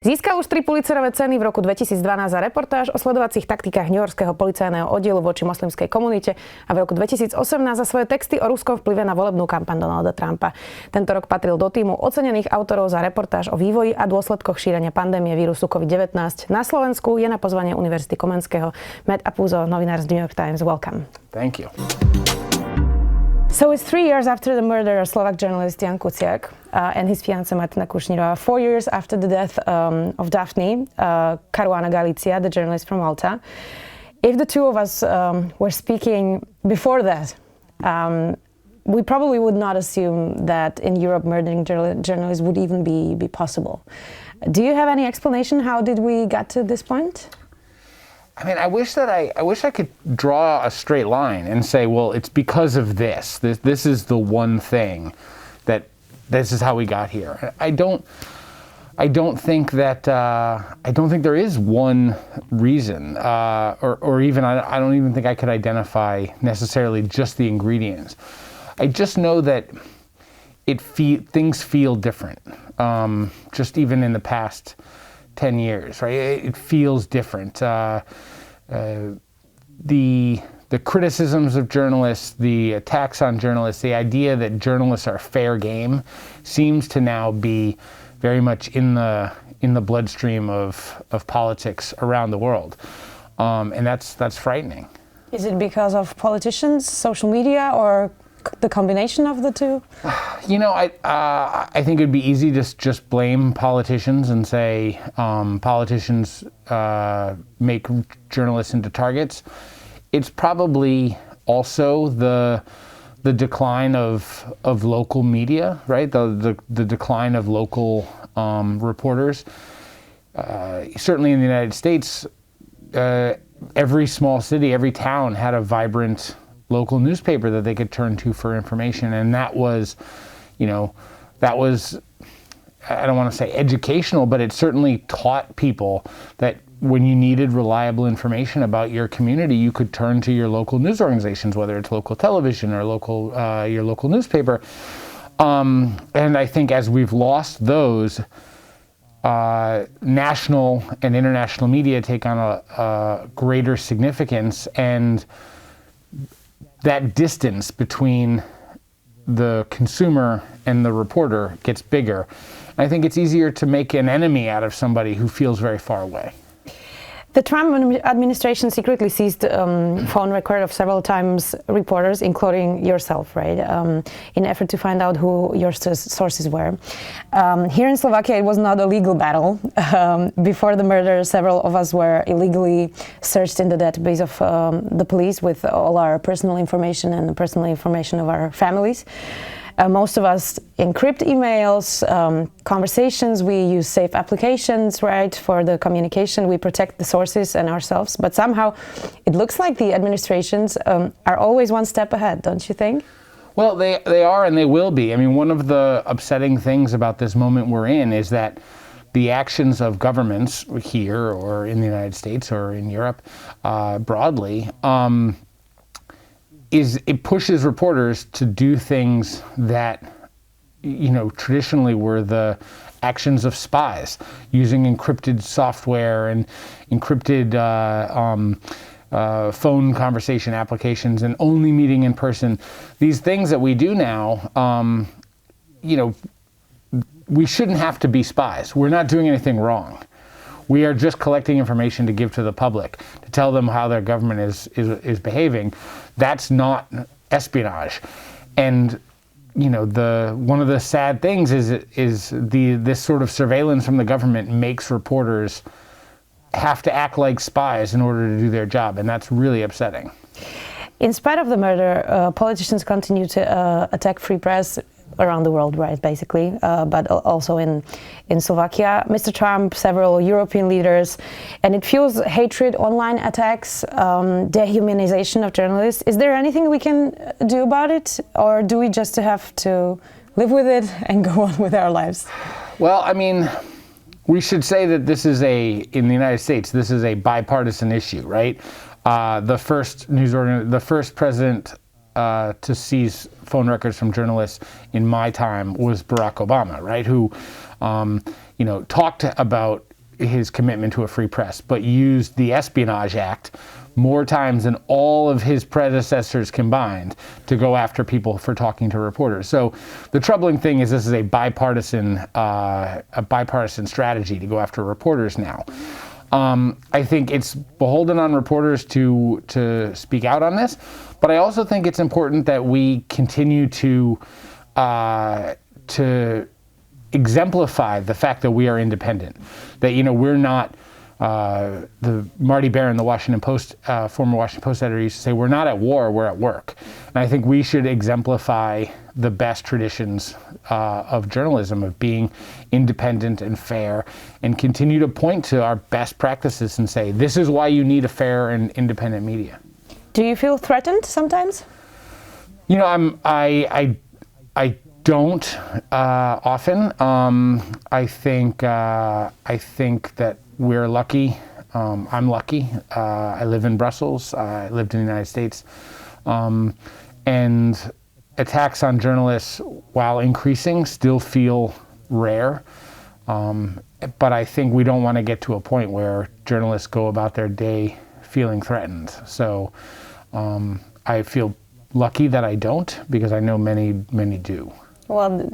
Získal už 3 Pulitzerové ceny v roku 2012 za reportáž o sledovacích taktikách newyorského policajného oddielu voči moslimskej komunite a v roku 2018 za svoje texty o ruskom vplyve na volebnú kampaň Donalda Trumpa. Tento rok patril do týmu ocenených autorov za reportáž o vývoji a dôsledkoch šírenia pandémie vírusu COVID-19. Na Slovensku je na pozvanie Univerzity Komenského Matt Apuzzo, novinár z New York Times. Welcome. Thank you. So it's 3 years after the murder of Slovak journalist Jan Kuciak and his fiancée Martina Kušnírova, 4 years after the death of Daphne Caruana Galizia, the journalist from Malta. If the two of us were speaking before that, we probably would not assume that in Europe murdering journalists would even be possible. Do you have any explanation? How did we get to this point? I mean, I wish I could draw a straight line and say, well, it's because of this. This is the one thing that this is how we got here. I don't think that I don't think there is one reason, or even I don't even think I could identify necessarily just the ingredients. I just know that things feel different. Just even in the past 10 years, right? It feels different. The criticisms of journalists, the attacks on journalists, the idea that journalists are fair game seems to now be very much in the bloodstream of politics around the world. And that's frightening. Is it because of politicians, social media, or the combination of the two? You know, I think it'd be easy to just blame politicians and say politicians make journalists into targets. It's probably also the decline of local media, right? The decline of local reporters. Certainly in the United States, every small city, every town had a vibrant local newspaper that they could turn to for information, and that was, I don't want to say educational, but it certainly taught people that when you needed reliable information about your community, you could turn to your local news organizations, whether it's local television or your local newspaper. And I think as we've lost those, national and international media take on a greater significance, and that distance between the consumer and the reporter gets bigger. I think it's easier to make an enemy out of somebody who feels very far away. The Trump administration secretly seized phone record of several times reporters, including yourself, right? In effort to find out who your sources were. Here in Slovakia, it was not a legal battle. Before the murder, several of us were illegally searched in the database of the police with all our personal information and the personal information of our families. Most of us encrypt emails, conversations, we use safe applications, right, for the communication. We protect the sources and ourselves, but somehow it looks like the administrations are always one step ahead, don't you think? Well, they are, and they will be. I mean, one of the upsetting things about this moment we're in is that the actions of governments here or in the United States or in Europe broadly, it pushes reporters to do things that, traditionally were the actions of spies, using encrypted software and encrypted phone conversation applications and only meeting in person. These things that we do now, we shouldn't have to be spies. We're not doing anything wrong. We are just collecting information to give to the public, to tell them how their government is behaving. That's not espionage. And one of the sad things is this sort of surveillance from the government makes reporters have to act like spies in order to do their job, and that's really upsetting. In spite of the murder, politicians continue to attack free press around the world, right, basically, but also in Slovakia. Mr. Trump, several European leaders, and it fuels hatred, online attacks, dehumanization of journalists. Is there anything we can do about it, or do we just have to live with it and go on with our lives? Well, I mean, we should say that in the United States, this is a bipartisan issue, right? The first president to seize phone records from journalists in my time was Barack Obama, right? Who, talked about his commitment to a free press, but used the Espionage Act more times than all of his predecessors combined to go after people for talking to reporters. So the troubling thing is this is a bipartisan strategy to go after reporters now. I think it's beholden on reporters to speak out on this, but I also think it's important that we continue to exemplify the fact that we are independent, that we're not. The Marty Baron, the Washington Post, former Washington Post editor, used to say, "We're not at war, we're at work." And I think we should exemplify the best traditions of journalism, of being independent and fair, and continue to point to our best practices and say, "This is why you need a fair and independent media." Do you feel threatened sometimes? I don't often. I think that we're lucky. I'm lucky. I live in Brussels. I lived in the United States. And attacks on journalists, while increasing, still feel rare. But I think we don't want to get to a point where journalists go about their day feeling threatened. So I feel lucky that I don't, because I know many do. Well,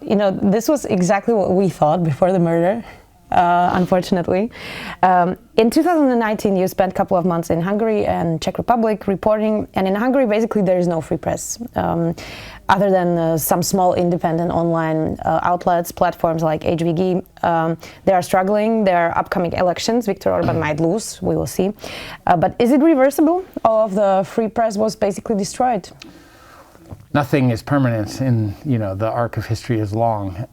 this was exactly what we thought before the murder. Unfortunately. In 2019, you spent a couple of months in Hungary and Czech Republic reporting, and in Hungary, basically, there is no free press, other than some small independent online outlets, platforms like HVG. They are struggling. There are upcoming elections. Viktor Orbán might lose. We will see. But is it reversible? All of the free press was basically destroyed. Nothing is permanent, and the arc of history is long.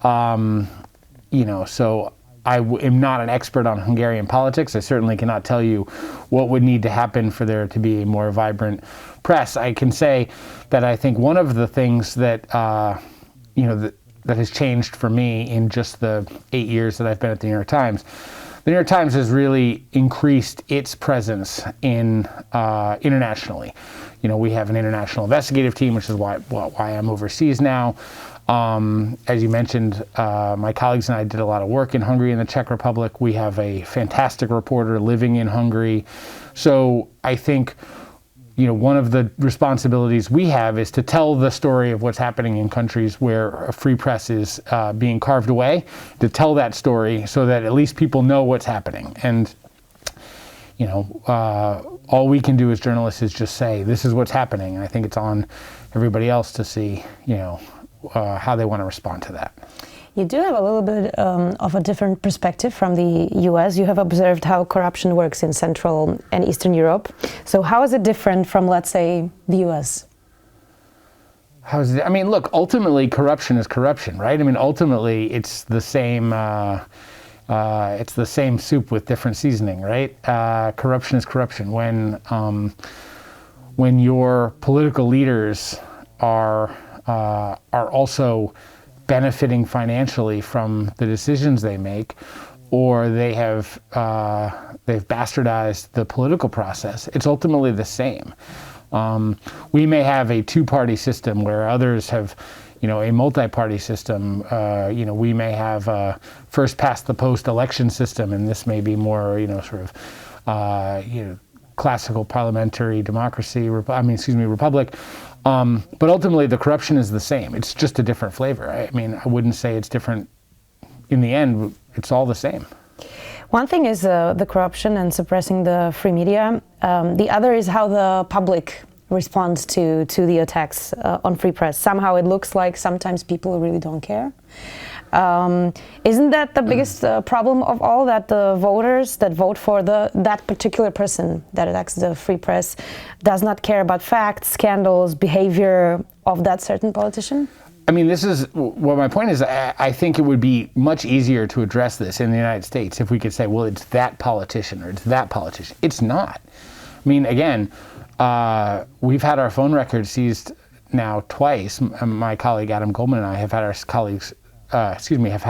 So I am not an expert on Hungarian politics. I certainly cannot tell you what would need to happen for there to be a more vibrant press. I can say that I think one of the things that that has changed for me in just the 8 years that I've been at the New York Times, the New York Times has really increased its presence in internationally. We have an international investigative team, which is why I'm overseas now. As you mentioned, my colleagues and I did a lot of work in Hungary and the Czech Republic. We have a fantastic reporter living in Hungary. So I think, one of the responsibilities we have is to tell the story of what's happening in countries where a free press is being carved away, to tell that story so that at least people know what's happening. And, all we can do as journalists is just say, this is what's happening. And I think it's on everybody else to see, how they want to respond to that. You do have a little bit of a different perspective from the US. You have observed how corruption works in Central and Eastern Europe. So how is it different from, let's say, the US? Look, ultimately corruption is corruption, right? Ultimately it's the same soup with different seasoning, right? Corruption is corruption. When your political leaders are also benefiting financially from the decisions they make, or they've bastardized the political process, it's ultimately the same. We may have a two-party system where others have, a multi-party system. We may have a first-past-the-post election system, and this may be more, classical parliamentary democracy. Republic. But ultimately, the corruption is the same. It's just a different flavor. I wouldn't say it's different. In the end, it's all the same. One thing is the corruption and suppressing the free media. The other is how the public responds to the attacks on free press. Somehow it looks like sometimes people really don't care. Isn't that the biggest problem of all, that the voters that vote for that particular person that attacks the free press does not care about facts, scandals, behavior of that certain politician? This is what my point is. I think it would be much easier to address this in the United States if we could say, well, it's that politician or it's that politician. It's not. Again, we've had our phone records seized now twice. My colleague Adam Goldman and I have had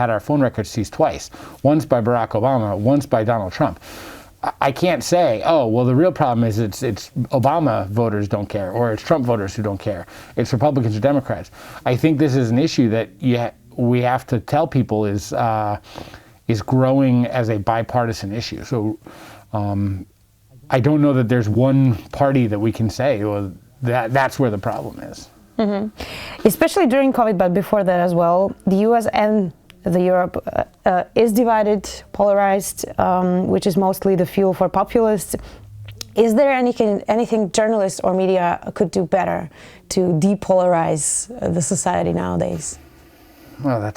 our phone records seized twice. Once by Barack Obama, once by Donald Trump. I can't say, oh, well, the real problem is it's Obama voters don't care, or it's Trump voters who don't care. It's Republicans or Democrats. I think this is an issue that we have to tell people is is growing as a bipartisan issue. So I don't know that there's one party that we can say, well, that's where the problem is. Mm-hmm. Especially during COVID, but before that as well, the US and the Europe is divided, polarized, which is mostly the fuel for populists. Is there anything journalists or media could do better to depolarize the society nowadays? Well,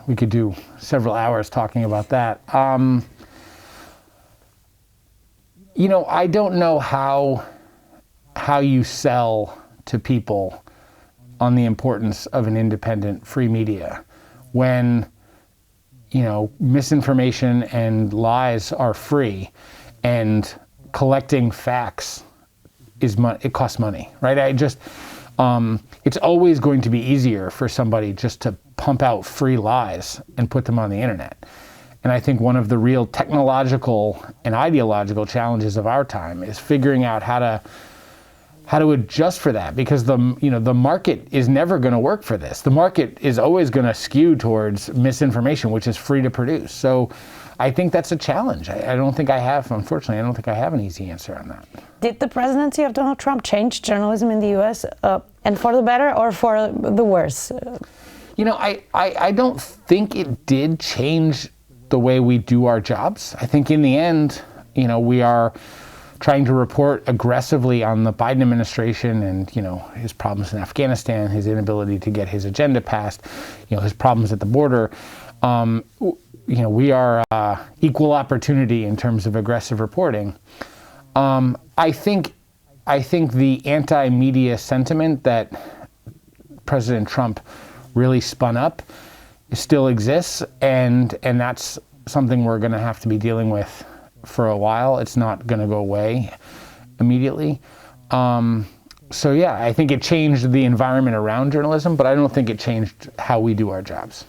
we could do several hours talking about that. I don't know how you sell to people on the importance of an independent free media when misinformation and lies are free and collecting facts it costs money, right? It's always going to be easier for somebody just to pump out free lies and put them on the internet. And I think one of the real technological and ideological challenges of our time is figuring out how to adjust for that, because the market is never going to work for this. The market is always going to skew towards misinformation, which is free to produce. So I think that's a challenge. Unfortunately, I don't think I have an easy answer on that. Did the presidency of Donald Trump change journalism in the US, and for the better or for the worse? I don't think it did change the way we do our jobs. I think in the end, we are trying to report aggressively on the Biden administration and, his problems in Afghanistan, his inability to get his agenda passed, his problems at the border. We are equal opportunity in terms of aggressive reporting. I think the anti-media sentiment that President Trump really spun up still exists, and that's something we're going to have to be dealing with for a while. It's not going to go away immediately. I think it changed the environment around journalism, but I don't think it changed how we do our jobs.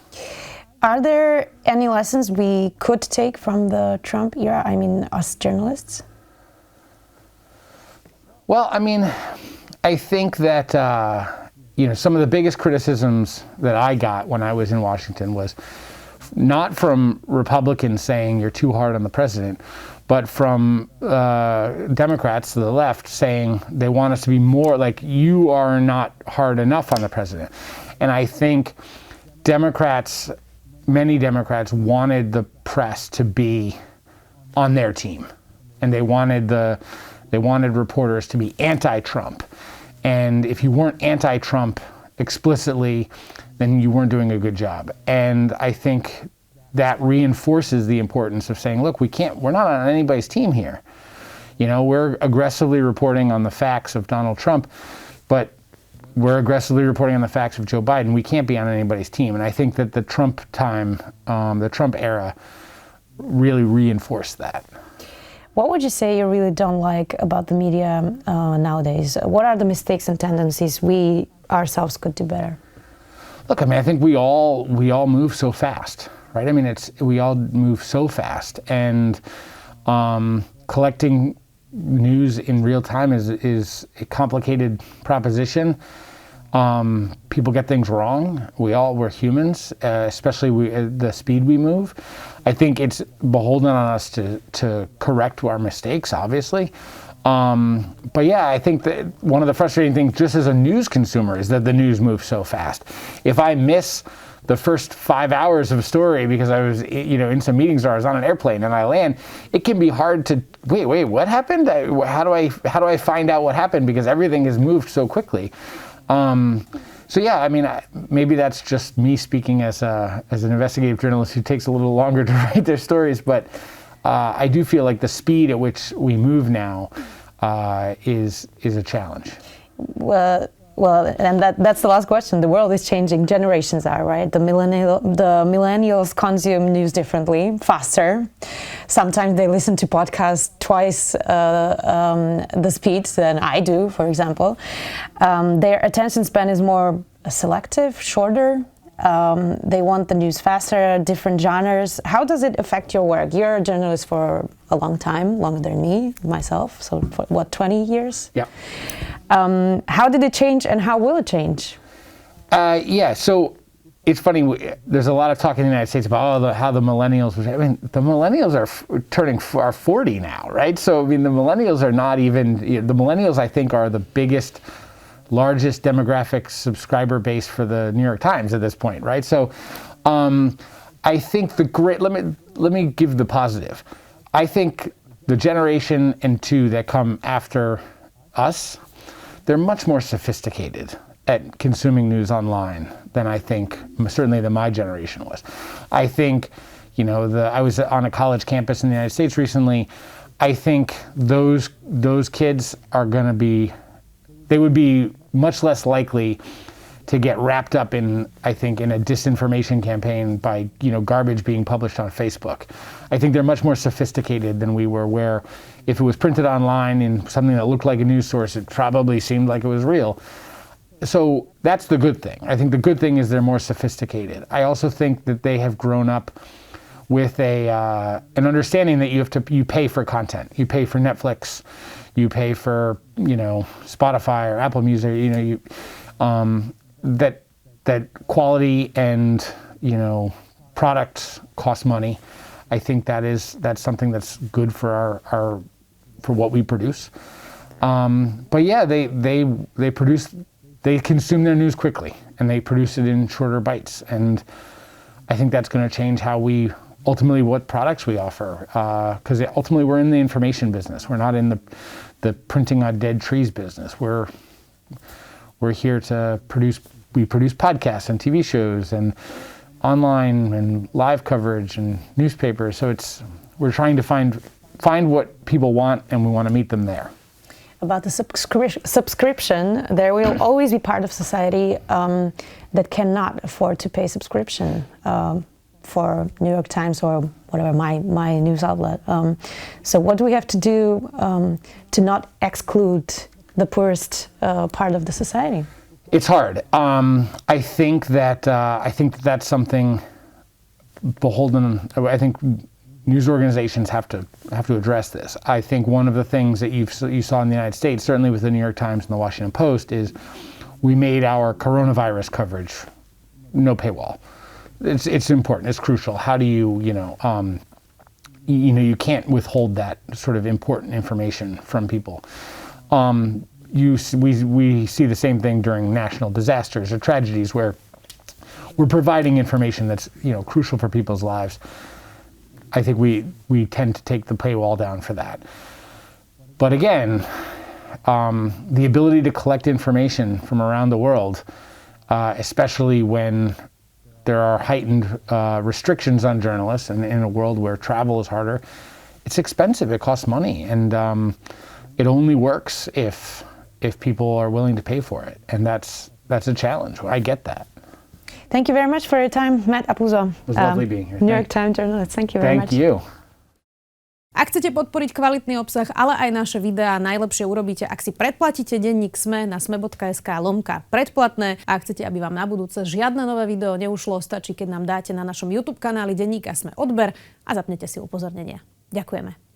Are there any lessons we could take from the Trump era? I mean, us journalists? Well, I think that some of the biggest criticisms that I got when I was in Washington was not from Republicans saying you're too hard on the president, but from Democrats to the left saying they want us to be more like, you are not hard enough on the president. And I think many Democrats wanted the press to be on their team, and they wanted reporters to be anti-Trump. And if you weren't anti-Trump explicitly, then you weren't doing a good job. And I think that reinforces the importance of saying, look, we're not on anybody's team here. We're aggressively reporting on the facts of Donald Trump, but we're aggressively reporting on the facts of Joe Biden. We can't be on anybody's team. And I think that the Trump era really reinforced that. What would you say you really don't like about the media nowadays? What are the mistakes and tendencies we ourselves could do better? Look, I think we all move so fast, right? We all move so fast, and collecting news in real time is a complicated proposition. People get things wrong. We're humans, especially the speed we move. I think it's beholden on us to correct our mistakes, obviously. I think that one of the frustrating things just as a news consumer is that the news moves so fast. If I miss the first 5 hours of a story because I was, in some meetings or I was on an airplane and I land, it can be hard to, wait, what happened? How do I find out what happened? Because everything has moved so quickly. Maybe that's just me speaking as an investigative journalist who takes a little longer to write their stories, but I do feel like the speed at which we move now is a challenge. Well, and that's the last question. The world is changing. Generations are, right? The millennials consume news differently, faster. Sometimes they listen to podcasts twice the speed than I do, for example. Their attention span is more selective, shorter. They want the news faster, different genres. How does it affect your work? You're a journalist for a long time, longer than me, myself. So for 20 years? Yeah. How did it change and how will it change? So it's funny. There's a lot of talk in the United States about how the millennials. I mean, the millennials are are 40 now, right? So I mean, the millennials are not even. The millennials, I think, are the largest demographic subscriber base for the New York Times at this point, right? So, I think let me give the positive. I think the generation and two that come after us, they're much more sophisticated at consuming news online than I think, certainly than my generation was. I think, I was on a college campus in the United States recently. I think those kids are going to they would be much less likely to get wrapped up in a disinformation campaign by, garbage being published on Facebook. I think they're much more sophisticated than we were, where if it was printed online in something that looked like a news source, it probably seemed like it was real. So that's the good thing. I think the good thing is they're more sophisticated. I also think that they have grown up with an understanding that you pay for content. You pay for Netflix, you pay for, Spotify or Apple Music, that quality and, products cost money. I think that's something that's good for for what we produce. But yeah, they consume their news quickly and they produce it in shorter bites. And I think that's going to change what products we offer. Because ultimately we're in the information business. We're not in the printing on dead trees business. We're here to produce podcasts and TV shows and online and live coverage and newspapers. So we're trying to find what people want, and we want to meet them there. About the subscription, there will always be part of society that cannot afford to pay subscription for New York Times or whatever, my news outlet. So what do we have to do to not exclude the poorest part of the society? It's hard. I think that's something beholden. I think news organizations have to address this. I think one of the things that you saw in the United States, certainly with the New York Times and the Washington Post, is we made our coronavirus coverage no paywall. It's important. It's crucial. How do you can't withhold that sort of important information from people. We see the same thing during national disasters or tragedies where we're providing information that's crucial for people's lives. I think we tend to take the paywall down for that. But again, the ability to collect information from around the world, especially when there are heightened restrictions on journalists, and in a world where travel is harder, it's expensive. It costs money, and it only works if people are willing to pay for it, and that's a challenge. I get that. Thank you very much for your time, Matt Apuzzo. It was lovely being here. New York Times journalist. Thank you very much. Thank you. Ak chcete podporiť kvalitný obsah, ale aj naše videá, najlepšie urobíte, ak si predplatíte denník SME na sme.sk/predplatné. A ak chcete, aby vám na budúce žiadne nové video neušlo, stačí, keď nám dáte na našom YouTube kanáli denníka SME odber a zapnete si upozornenia. Ďakujeme.